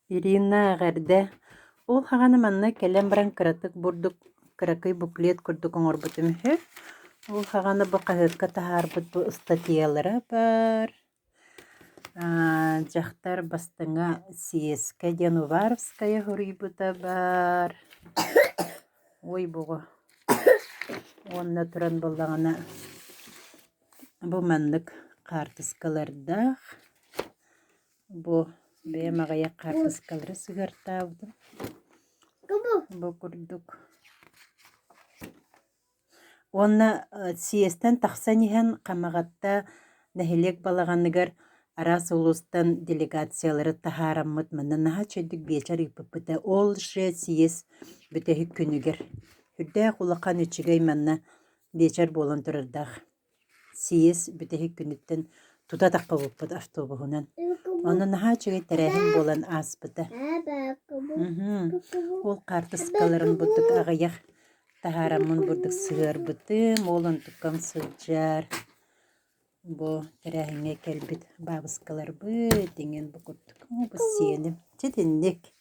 Ирина гәрдә. Ул хаганы манна келем баран кыратык бурдук кыракый буклет курдук оңорбутум хэ. Ул хаганы бу каһырка тахарбыт бу статьялары бар. Жақтар бастыңа Сиеска Януваровская хурибута бар. Ой буғы. Онна туран болдағана бу маннык картыскаларда. Бу бемагая картыскалары сыгартабды. Бу курдук. Онна Сиестен тахсанихен камагатта нәһилек балаганыгар арас улустан делегациялары тахараммыт маннаха чөйдүк бечар иппыта ол ше Сиес бүтәһи күнүгер. Хүрдә кулакан үчүгәй манна бечар болон турардах. Сиес бүтәһи күнүттен тута такка буппыт автобусунан. Онна наха чөйгәй тәрәһин болан аспыта. Ол картыскаларын будук агаях тахарамын бурдук сыгар бытым, олон туккам сылжар. Бу тәрәһиңе кәлбит бабыскалар бы деген бу курдук. Бу сиеним. Четинник.